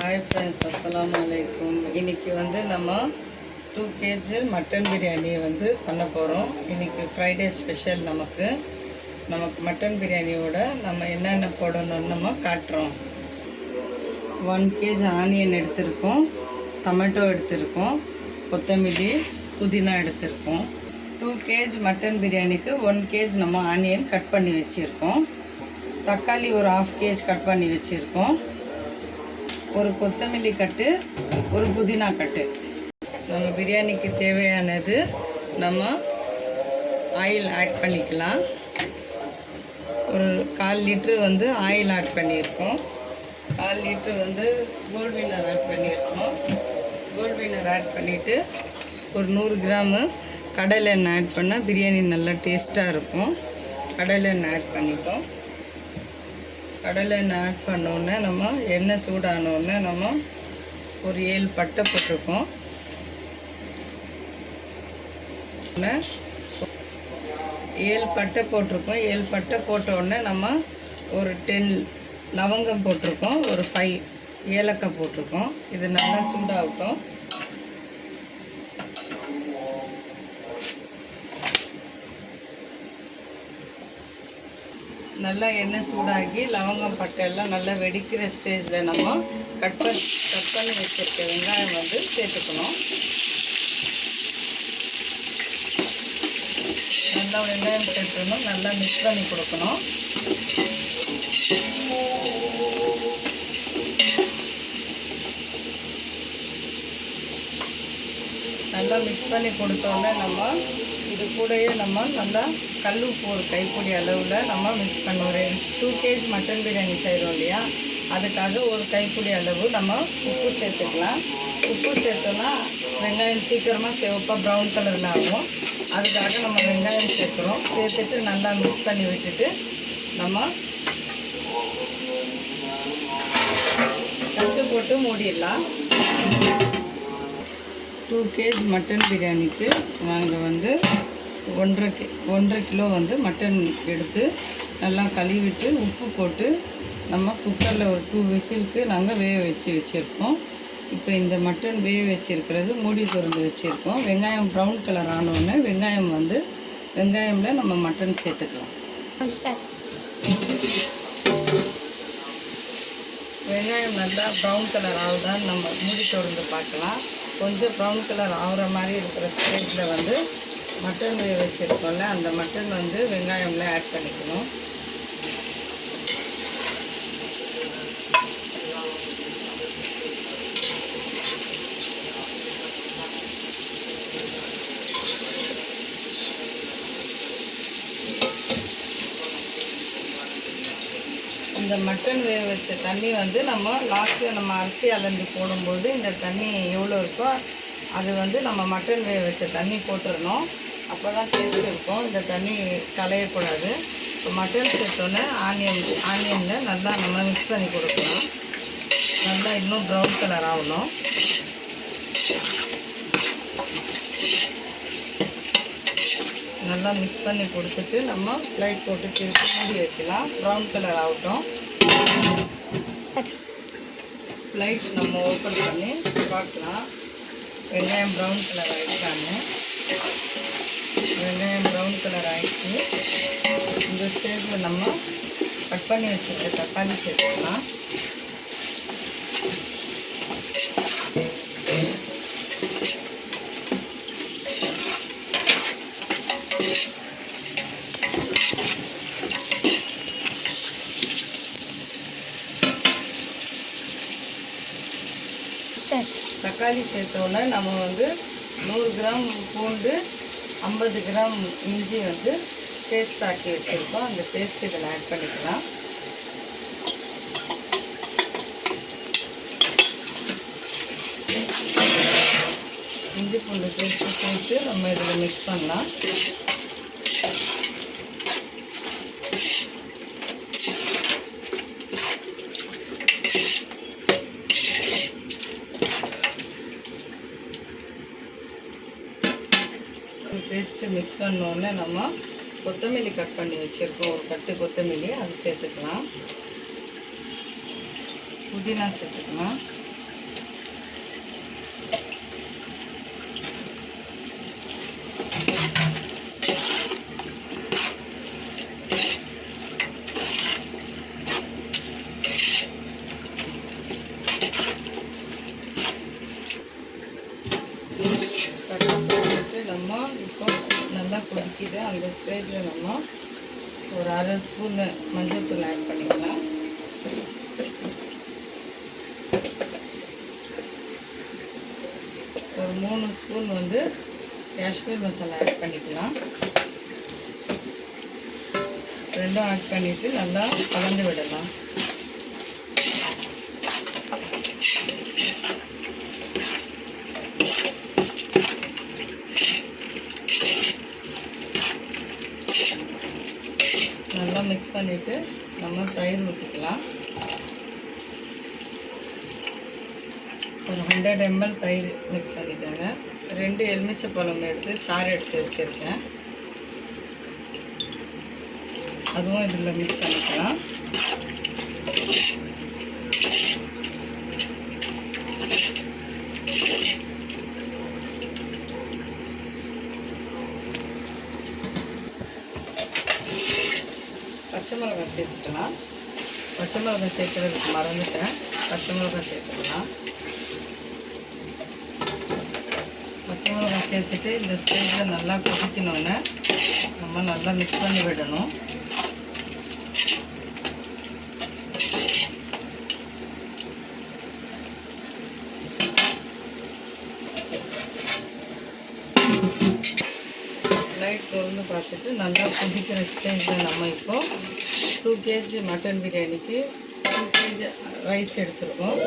Hi friends, அஸ்ஸலாமு அலைக்கும். இன்றைக்கி நம்ம 2 kg மட்டன் பிரியாணி பண்ண போகிறோம். இன்றைக்கி ஃப்ரைடே ஸ்பெஷல். நமக்கு மட்டன் பிரியாணியோட என்னென்ன போடணும்னு காட்டுறோம். 1 kg ஆனியன் எடுத்திருக்கோம், டொமேட்டோ எடுத்திருக்கோம், கொத்தமல்லி, புதினா எடுத்திருக்கோம். 2 kg மட்டன் பிரியாணிக்கு 1 kg ஆனியன் கட் பண்ணி வச்சுருக்கோம். தக்காளி ஒரு 1/2 kg கட் பண்ணி வச்சுருக்கோம். ஒரு கொத்தமல்லி கட்டு, ஒரு புதினா கட்டு. பிரியாணிக்கு தேவையானது ஆயில் ஆட் பண்ணிக்கலாம். ஒரு 1/4 லிட்ரு ஆயில் ஆட் பண்ணியிருக்கோம். 1/4 லிட்ரு கோல்ட் வினர் ஆட் பண்ணியிருக்கோம். கோல்ட் வினர் ஆட் பண்ணிவிட்டு ஒரு 100 கிராமு கடலை எண்ணெய் ஆட் பண்ணால் பிரியாணி நல்லா டேஸ்ட்டாக இருக்கும். கடலை எண்ணெய் ஆட் பண்ணிட்டோம். கடலை எண்ணெய் ஆட் பண்ணோடனே எண்ணெய் சூடானோடனே ஒரு 7 பட்டை போட்டிருக்கோம். 7 பட்டை போட்டிருக்கோம். 7 பட்டை போட்டோடனே ஒரு 10 லவங்கம் போட்டிருக்கோம். ஒரு 5 ஏலக்காய் போட்டிருக்கோம். இது நல்லா சூடாகட்டும். நல்லா எண்ணெய் சூடாகி லவங்கம் பட்டை எல்லாம் நல்லா வெடிக்கிற ஸ்டேஜில் கட் பண்ணி வச்சுருக்க வெங்காயம் சேர்த்துக்கணும். நல்லா வெங்காயம் சேர்த்துக்கணும். நல்லா மிக்ஸ் பண்ணி கொடுக்கணும். நல்லா மிக்ஸ் பண்ணி கொடுத்தோன்னே இது கூடயே நல்லா கல் உப்பு ஒரு கைப்பிடி அளவில் மிக்ஸ் பண்ணுவோம். 2 kg மட்டன் பிரியாணி செய்கிறோம் இல்லையா, அதுக்காக ஒரு கைப்பிடி அளவு உப்பு சேர்த்துக்கலாம். உப்பு சேர்த்தோன்னா வெங்காயம் சீக்கிரமாக சிவப்பாக ப்ரௌன் கலரில் ஆகும். அதுக்காக வெங்காயம் சேர்க்குறோம். சேர்த்துட்டு நல்லா மிக்ஸ் பண்ணி விட்டுட்டு தட்டு போட்டு மூடிடலாம். 2 kg மட்டன் பிரியாணிக்கு நாங்கள் 1.5 கிலோ மட்டன் எடுத்து நல்லா கழுவிட்டு உப்பு போட்டு குக்கரில் ஒரு 2 விசிலுக்கு நாங்கள் வேக வச்சுருக்கோம். இப்போ இந்த மட்டன் வேக வச்சுருக்கிறது மூடி திறந்து வச்சுருக்கோம். வெங்காயம் ப்ரௌன் கலர் ஆனோடனே வெங்காயமில் மட்டன் சேர்த்துக்கலாம். வெங்காயம் நல்லா ப்ரௌன் கலர் ஆகுதான்னு மூடி திறந்து பார்க்கலாம். கொஞ்சம் ப்ரௌன் கலர் ஆகிற மாதிரி இருக்கிற ஸ்டேஜில் மட்டன் வேக வச்சுருக்கோம்ல, அந்த மட்டன் வெங்காயம்ல ஆட் பண்ணிக்கணும். இந்த மட்டன் வேக வச்ச தண்ணி லாஸ்ட்டில் அரிசி அளந்து போடும்போது இந்த தண்ணி எவ்வளோ இருக்கோ அது மட்டன் வேக வச்ச தண்ணி போட்டுடணும். அப்போ தான் டேஸ்ட் இருக்கும். இந்த தண்ணி களையக்கூடாது. இப்போ மட்டன் சேர்த்தோன்னே ஆனியனில் நல்லா மிக்ஸ் பண்ணி கொடுக்கலாம். நல்லா இன்னும் ப்ரௌன் கலர் ஆகணும். நல்லா மிக்ஸ் பண்ணி கொடுத்துட்டு ப்ளைட் போட்டு திருப்பி மூடி வைக்கலாம். ப்ரௌன் கலர் ஆகட்டும். ப்ளைட் ஓப்பன் பண்ணி பார்க்கலாம். வெங்காயம் ப்ரௌன் கலர் ஆகிடுச்சாங்க. வெங்காயம் ப்ரௌன் கலர் ஆகிடுச்சு. இந்த ஸ்டேஜில் கட் பண்ணி வச்சுருக்க தக்காளி சேர்த்துக்கலாம். தக்காளி சேர்த்தோன்னே 100 கிராம் பூண்டு, 50 கிராம் இஞ்சி பேஸ்ட் ஆக்கி வச்சுருக்கோம். அந்த பேஸ்ட் இதில் ஆட் பண்ணிக்கலாம். இஞ்சி பூண்டு பேஸ்ட்டு சேர்த்து இதில் மிக்ஸ் பண்ணலாம். பேஸ்ட்டு மிக்ஸ் பண்ணோடனே கொத்தமல்லி கட் பண்ணி வச்சுருக்கோம். ஒரு கட்டு கொத்தமல்லி அது சேர்த்துக்கலாம். புதினா சேர்த்துக்கலாம். நல்லா கொதிக்குது. அந்த ஸ்டேஜில் நம்ம ஒரு அரை ஸ்பூன் மஞ்சள்தூள் ஆட் பண்ணிக்கலாம். ஒரு 3 ஸ்பூன் வந்து காஷ்மீர் மசாலா ஆட் பண்ணிக்கலாம். ரெண்டும் ஆட் பண்ணிவிட்டு நல்லா கலந்து விடலாம். நல்லா மிக்ஸ் பண்ணிவிட்டு நம்ம தயிர் ஊற்றிக்கலாம். ஒரு 100 ml தயிர் மிக்ஸ் பண்ணிக்கோங்க. 2 எலுமிச்சை பழம் எடுத்து சாறு எடுத்து வச்சுருக்கேன், அதுவும் இதில் மிக்ஸ் பண்ணிக்கலாம். பச்சை மிளகாய் சேர்த்துக்கலாம். பச்சை மிளகாய் சேர்த்துறதுக்கு மறந்துட்டேன், பச்சை மிளகாய் சேர்த்துக்கலாம். பச்சை மிளகாய் சேர்த்துட்டு இந்த ஸ்டேஜில் நல்லா கொதிக்கணுன்னு நம்ம நல்லா மிக்ஸ் பண்ணி விடணும். லைட் திறந்து பார்த்துட்டு நல்லா கொதிக்கிற ஸ்டேஜில் நம்ம இப்போது 2 kg மட்டன் பிரியாணிக்கு 2 kg ரைஸ் எடுத்துருக்கோம்.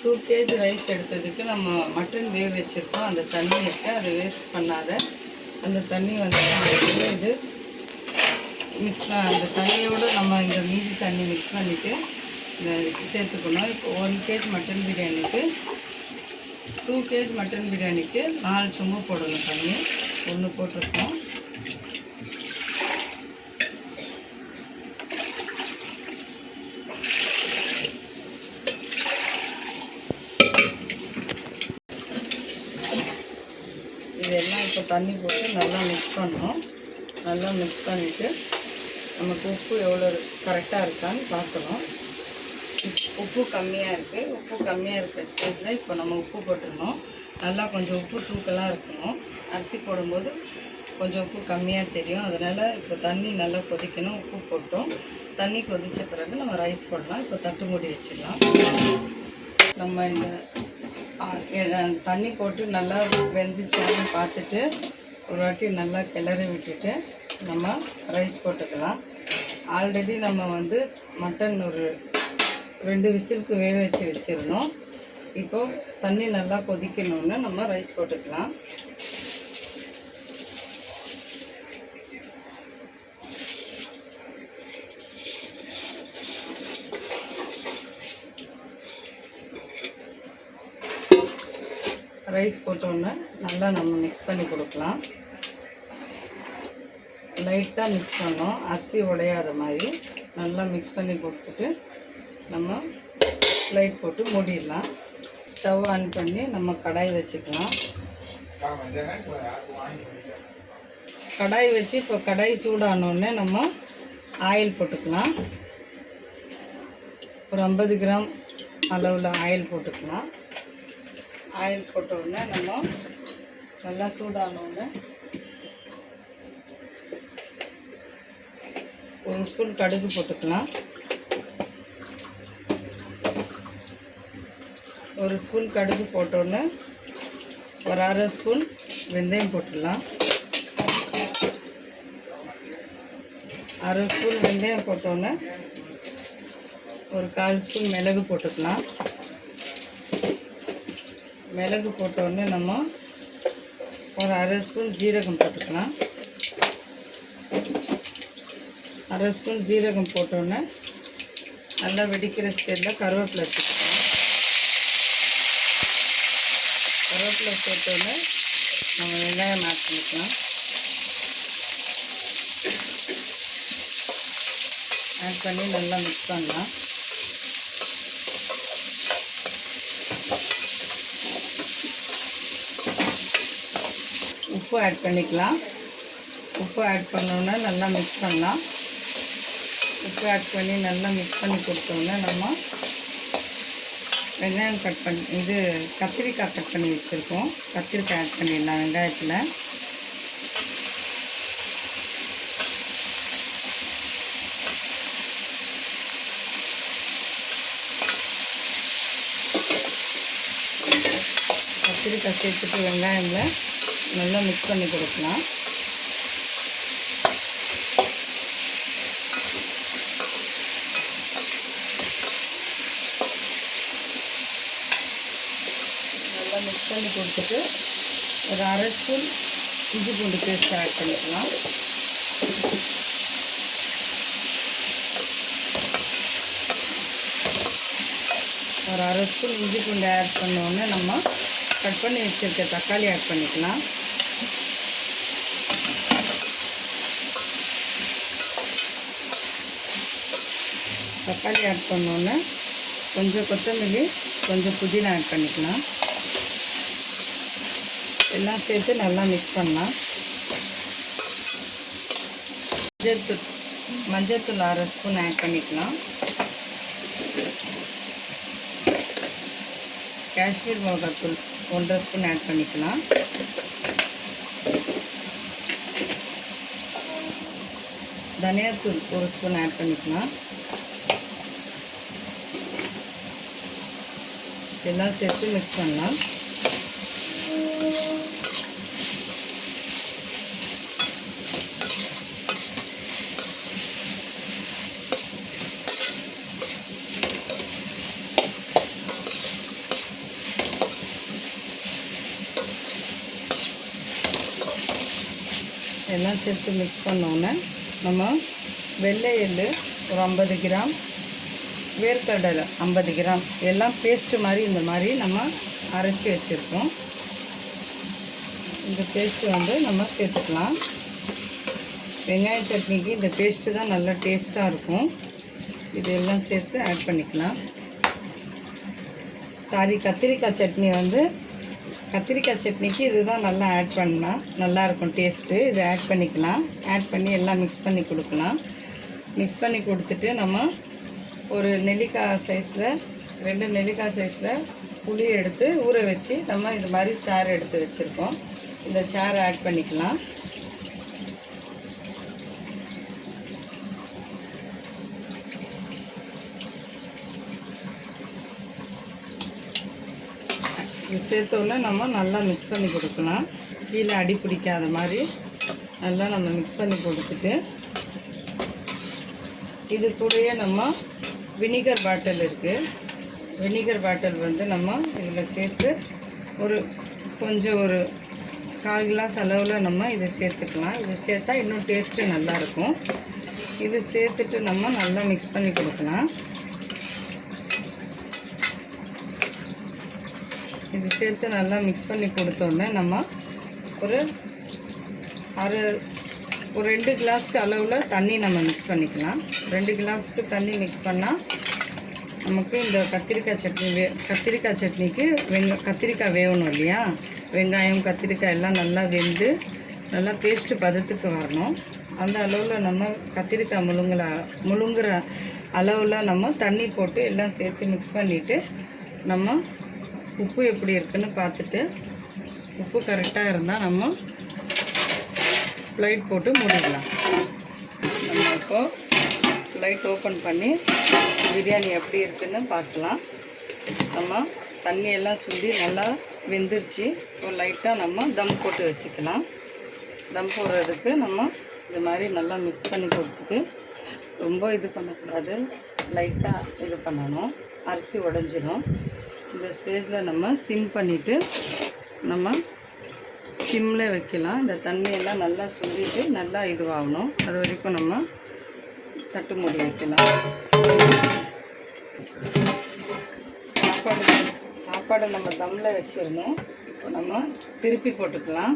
2 kg ரைஸ் எடுத்ததுக்கு நம்ம மட்டன் வேக வச்சுருக்கோம். அந்த தண்ணி இருக்குது, அதை வேஸ்ட் பண்ணாத. அந்த தண்ணி வந்து இது அந்த தண்ணியோடு நம்ம இந்த மீதி தண்ணி மிக்ஸ் பண்ணிவிட்டு சேர்த்துக்கணும். இப்போ 1 kg மட்டன் பிரியாணிக்கு 2 kg மட்டன் பிரியாணிக்கு 4 சொம்பு போடணும். தண்ணி 1 போட்டிருக்கோம். இதெல்லாம் இப்போ தண்ணி போட்டு நல்லா மிக்ஸ் பண்ணணும். நல்லா மிக்ஸ் பண்ணிவிட்டு நமக்கு உப்பு எவ்வளோ கரெக்டாக இருக்கான்னு பார்க்கணும். உப்பு கம்மியாக இருக்குது. உப்பு கம்மியாக இருக்க ஸ்டேஜில் இப்போ நம்ம உப்பு போட்டுடணும். நல்லா கொஞ்சம் உப்பு தூக்கலாக இருக்கணும். அரிசி போடும்போது கொஞ்சம் உப்பு கம்மியாக தெரியும். அதனால் இப்போ தண்ணி நல்லா கொதிக்கணும். உப்பு போட்டோம். தண்ணி கொதித்த பிறகு நம்ம ரைஸ் போடலாம். இப்போ தட்டு மூடி வச்சிடலாம். நம்ம இந்த தண்ணி போட்டு நல்லா வெந்துச்சான்னு பார்த்துட்டு ஒரு வாட்டி நல்லா கிளறி விட்டுட்டு நம்ம ரைஸ் போட்டுக்கலாம். ஆல்ரெடி நம்ம வந்து மட்டன் ஒரு 2 விசிலுக்கு வேக வச்சுருந்தோம். இப்போது தண்ணி நல்லா கொதிக்கணுன்னு நம்ம ரைஸ் போட்டுக்கலாம். ரைஸ் போட்டோன்னே நல்லா நம்ம மிக்ஸ் பண்ணி கொடுக்கலாம். லைட்டாக மிக்ஸ் பண்ணோம், அரிசி உடையாத மாதிரி நல்லா மிக்ஸ் பண்ணி கொடுத்துட்டு நம்ம லைட் போட்டு மூடிடலாம். ஸ்டவ் ஆன் பண்ணி நம்ம கடாய் வச்சுக்கலாம். கடாய் வச்சு இப்போ கடாய் சூடானோடனே நம்ம ஆயில் போட்டுக்கலாம். ஒரு 50 கிராம் அளவில் ஆயில் போட்டுக்கலாம். ஆயில் போட்ட உடனே நம்ம நல்லா சூடானோடனே 1 ஸ்பூன் கடுகு போட்டுக்கலாம். 1 ஸ்பூன் கடுகு போட்டோடனே ஒரு அரை ஸ்பூன் வெந்தயம் போட்டுடலாம். அரை ஸ்பூன் வெந்தயம் போட்டோன்னே ஒரு 1/4 ஸ்பூன் மிளகு போட்டுக்கலாம். மிளகு போட்டோடனே நம்ம ஒரு அரை ஸ்பூன் ஜீரகம் போட்டுக்கலாம். அரை ஸ்பூன் ஜீரகம் போட்டோன்னே நல்லா வெடிக்கிற ஸ்டேஜில் கருவேப்பிலை வச்சுக்கலாம். கருவேப்பிலை போட்டோன்னே நம்ம வெங்காயம் ஆட் பண்ணிக்கலாம். ஆட் பண்ணி நல்லா மிக்ஸ் பண்ணலாம். உப்பு ஆட் பண்ணிக்கலாம். உப்பு ஆட் பண்ணோன்னே நல்லா மிக்ஸ் பண்ணலாம். உப்பு ஆட் பண்ணி நல்லா மிக்ஸ் பண்ணி கொடுத்தோன்னே நம்ம வெங்காயம் கட் பண்ணி கத்திரிக்காய் கட் பண்ணி வச்சுருக்கோம். கத்திரிக்காய் ஆட் பண்ணிடலாம் வெங்காயத்தில். கத்திரிக்காய் சேர்த்துட்டு வெங்காயமில் நல்லா மிக்ஸ் பண்ணி கொடுக்கலாம். நல்லா மிக்ஸ் பண்ணி கொடுத்துட்டு ஒரு அரை ஸ்பூன் இஞ்சி பூண்டு பேஸ்ட் ஆட் பண்ணிக்கலாம். ஒரு அரை ஸ்பூன் இஞ்சி பூண்டு ஆட் பண்ணோன்னே நம்ம கட் பண்ணி வச்சுருக்க தக்காளி ஆட் பண்ணிக்கலாம். தக்காளி ஆட் பண்ணோன்னே கொஞ்சம் கொத்தமல்லி, கொஞ்சம் புதினா ஆட் பண்ணிக்கலாம். எல்லாம் சேர்த்து நல்லா மிக்ஸ் பண்ணலாம். மஞ்சள்தூள் அரை ஸ்பூன் ஆட் பண்ணிக்கலாம். காஷ்மீர் மிளகாத்தூள் 1.5 ஸ்பூன் ஆட் பண்ணிக்கலாம். தனியாத்தூள் 1 ஸ்பூன் ஆட் பண்ணிக்கலாம். எல்லாம் சேர்த்து மிக்ஸ் பண்ணலாம். எல்லாம் சேர்த்து மிக்ஸ் பண்ணோன்னே நம்ம வெள்ளை எள்ளு ஒரு 50 கிராம், வேர்க்கடலை 50 கிராம் எல்லாம் பேஸ்ட்டு மாதிரி இந்த மாதிரி நம்ம அரைச்சி வச்சுருக்கோம். இந்த பேஸ்ட்டு வந்து நம்ம சேர்த்துக்கலாம். வெங்காய சட்னிக்கு இந்த பேஸ்ட்டு தான் நல்லா டேஸ்ட்டாக இருக்கும். இதெல்லாம் சேர்த்து ஆட் பண்ணிக்கலாம். கத்திரிக்காய் சட்னி வந்து கத்திரிக்காய் சட்னிக்கு இதுதான் நல்லா ஆட் பண்ணால் நல்லாயிருக்கும் டேஸ்ட்டு. இதை ஆட் பண்ணிக்கலாம். ஆட் பண்ணி எல்லாம் மிக்ஸ் பண்ணி கொடுக்கலாம். மிக்ஸ் பண்ணி கொடுத்துட்டு நம்ம ஒரு நெல்லிக்காய் சைஸில் 2 நெல்லிக்காய் சைஸில் புளி எடுத்து ஊற வச்சு நம்ம இது மாதிரி சாறு எடுத்து வச்சுருக்கோம். இந்த சாறை ஆட் பண்ணிக்கலாம். இது சேர்த்தோன்னே நம்ம நல்லா மிக்ஸ் பண்ணி கொடுக்கலாம். கீழே அடி பிடிக்காத மாதிரி நல்லா நம்ம மிக்ஸ் பண்ணி கொடுத்துட்டு இது கூடயே நம்ம வினிகர் பாட்டில் இருக்குது. வினிகர் பாட்டில் வந்து நம்ம இதில் சேர்த்து கொஞ்சம் ஒரு 1/4 கிளாஸ் அளவில் நம்ம இதை சேர்த்துக்கலாம். இது சேர்த்தா இன்னும் டேஸ்ட்டு நல்லாயிருக்கும். இது சேர்த்துட்டு நம்ம நல்லா மிக்ஸ் பண்ணி கொடுக்கலாம். இது சேர்த்து நல்லா மிக்ஸ் பண்ணி கொடுத்தோன்னே நம்ம ஒரு 2 கிளாஸ்க்கு அளவில் தண்ணி நம்ம மிக்ஸ் பண்ணிக்கலாம். 2 கிளாஸ்க்கு தண்ணி மிக்ஸ் பண்ணால் நமக்கு இந்த கத்திரிக்காய் சட்னிக்கு கத்திரிக்காய் வேகணும் இல்லையா, வெங்காயம் கத்திரிக்காய் எல்லாம் நல்லா வெந்து நல்லா பேஸ்ட்டு பதத்துக்கு வரணும். அந்த அளவில் நம்ம கத்திரிக்காய் முழுங்குற அளவில் நம்ம தண்ணி போட்டு எல்லாம் சேர்த்து மிக்ஸ் பண்ணிவிட்டு நம்ம உப்பு எப்படி இருக்குன்னு பார்த்துட்டு உப்பு கரெக்டாக இருந்தால் நம்ம ப்ளைட் போட்டு மூடிடலாம். நம்ம இப்போது ப்ளைட் ஓப்பன் பண்ணி பிரியாணி எப்படி இருக்குன்னு பார்க்கலாம். நம்ம தண்ணியெல்லாம் சுண்டி நல்லா வெந்துருச்சு. இப்போ லைட்டாக நம்ம தம் போட்டு வச்சுக்கலாம். தம் போடுறதுக்கு நம்ம இது மாதிரி நல்லா மிக்ஸ் பண்ணி கொடுத்துட்டு ரொம்ப இது பண்ணக்கூடாது, லைட்டாக இது பண்ணணும், அரிசி உடஞ்சிடும். இந்த ஸ்டேஜில் நம்ம சிம் பண்ணிவிட்டு நம்ம சிம்மில் வைக்கலாம். இந்த தண்ணியெல்லாம் நல்லா சுண்டிட்டு நல்லா இதுவாகணும். அது வரைக்கும் நம்ம தட்டு மூடி வைக்கலாம். சாப்பாடு நம்ம தம்மில் வச்சிடணும். இப்போ நம்ம திருப்பி போட்டுக்கலாம்.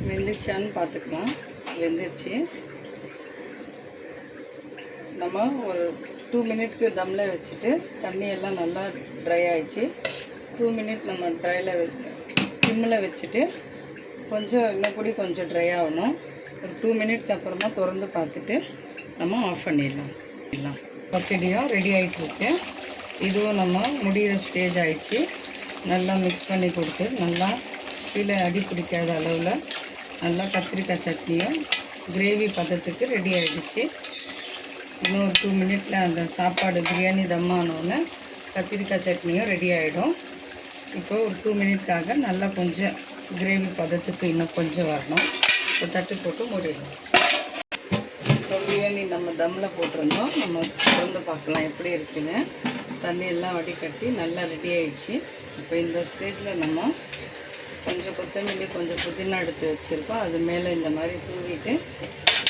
வெந்துச்சான்னு பார்த்துக்கலாம். வெந்துருச்சு. நம்ம ஒரு 2 மினிட்க்கு தம்மில் வச்சுட்டு தண்ணியெல்லாம் நல்லா ட்ரை ஆகிடுச்சு. 2 மினிட் நம்ம சிம்மில் வச்சுட்டு கொஞ்சம் இன்னும் கூட கொஞ்சம் ட்ரை ஆகணும். ஒரு 2 மினிட்க்கு அப்புறமா திறந்து பார்த்துட்டு நம்ம ஆஃப் பண்ணிடலாம். பச்சடியும் ரெடி ஆகிட்டுருக்கு. இதுவும் நம்ம முடிகிற ஸ்டேஜ் ஆகிடுச்சு. நல்லா மிக்ஸ் பண்ணி கொடுத்து நல்லா கீழே அடி பிடிக்காத அளவில் நல்லா கத்திரிக்காய் சட்னியும் கிரேவி பதத்துக்கு ரெடி ஆகிடுச்சு. இன்னும் ஒரு 2 மினிட்டில் அந்த சாப்பாடு பிரியாணி தம்மானோன்னு கத்திரிக்காய் சட்னியும் ரெடி ஆகிடும். இப்போ ஒரு 2 மினிட்காக நல்லா கொஞ்சம் கிரேவி பதத்துக்கு இன்னும் கொஞ்சம் வரணும். இப்போ தட்டு போட்டு மூடிடணும். இப்போ பிரியாணி நம்ம தம்மில் போட்டிருந்தோம். நம்ம திறந்து பார்க்கலாம் எப்படி இருக்குன்னு. தண்ணி எல்லாம் வடிகட்டி நல்லா ரெடி ஆகிடுச்சு. இப்போ இந்த ஸ்டேஜில் நம்ம கொஞ்சம் கொத்தமல்லி கொஞ்சம் புதினா எடுத்து வச்சுருக்கோம். அது மேலே இந்த மாதிரி தூவிட்டு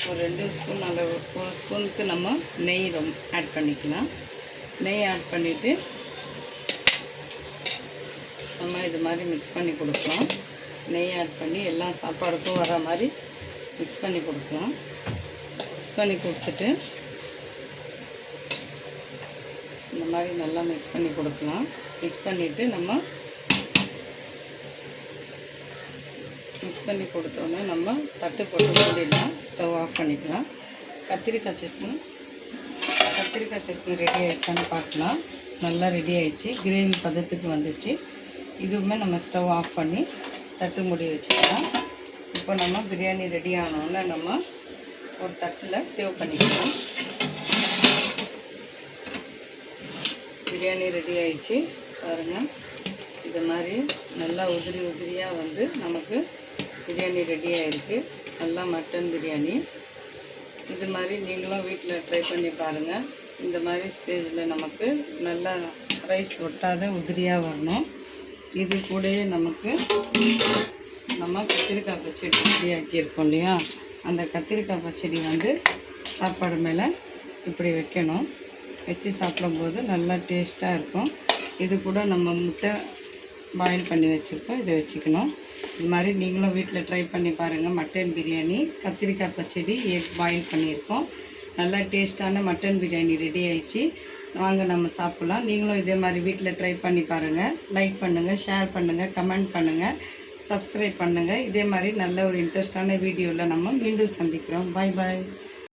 ஒரு 2 ஸ்பூன் அளவு, 1 ஸ்பூனுக்கு நம்ம நெய் ஆட் பண்ணிக்கலாம். நெய் ஆட் பண்ணிவிட்டு நம்ம இது மாதிரி மிக்ஸ் பண்ணி கொடுக்கலாம். நெய் ஆட் பண்ணி எல்லா சாப்பாடுக்கும் வர மாதிரி மிக்ஸ் பண்ணி கொடுக்கலாம். மிக்ஸ் பண்ணி கொடுத்துட்டு இந்த மாதிரி நல்லா மிக்ஸ் பண்ணி கொடுக்கலாம். மிக்ஸ் பண்ணிவிட்டு நம்ம மிக்ஸ் பண்ணி கொடுத்தோன்னே நம்ம தட்டு போட்டு மூடிடலாம். ஸ்டவ் ஆஃப் பண்ணிக்கலாம். கத்திரிக்காய் சட்னி ரெடி ஆகிடுச்சான்னு பார்க்கலாம். நல்லா ரெடி ஆகிடுச்சு. கிரேவி பதத்துக்கு வந்துச்சு. இதுவுமே நம்ம ஸ்டவ் ஆஃப் பண்ணி தட்டு மூடி வச்சுக்கலாம். இப்போ நம்ம பிரியாணி ரெடி ஆனோன்னு நம்ம ஒரு தட்டில் சேவ் பண்ணிக்கலாம். பிரியாணி ரெடி ஆகிடுச்சு பாருங்கள். இது மாதிரி நல்லா உதிரியாக வந்து நமக்கு பிரியாணி ரெடி ஆகிருக்கு. நல்லா மட்டன் பிரியாணி. இது மாதிரி நீங்களும் வீட்டில் ட்ரை பண்ணி பாருங்கள். இந்த மாதிரி ஸ்டேஜில் நமக்கு நல்லா ரைஸ் ஒட்டாத உதிரியாக வரணும். இது கூடயே நமக்கு நம்ம கத்திரிக்காய் பச்சடி ரெடி ஆக்கியிருக்கோம் இல்லையா, அந்த கத்திரிக்காய் பச்சடி வந்து சாப்பாடு மேலே இப்படி வைக்கணும். வச்சு சாப்பிடும்போது நல்லா டேஸ்ட்டாக இருக்கும். இது கூட நம்ம முட்டை பாயில் பண்ணி வச்சுருக்கோம். இதை வச்சுக்கணும். இது மாதிரி நீங்களும் வீட்டில் ட்ரை பண்ணி பாருங்கள். மட்டன் பிரியாணி, கத்திரிக்காய் பச்சடி, எக் பாயில் பண்ணியிருக்கோம். நல்லா டேஸ்ட்டான மட்டன் பிரியாணி ரெடி ஆயிடுச்சு. வாங்க நம்ம சாப்பிட்லாம். நீங்களும் இதே மாதிரி வீட்டில் ட்ரை பண்ணி பாருங்கள். லைக் பண்ணுங்கள், ஷேர் பண்ணுங்கள், கமெண்ட் பண்ணுங்கள், சப்ஸ்கிரைப் பண்ணுங்கள். இதே மாதிரி நல்ல ஒரு இன்ட்ரெஸ்டான வீடியோவில் நம்ம மீண்டும் சந்திக்கிறோம். பாய் பாய்.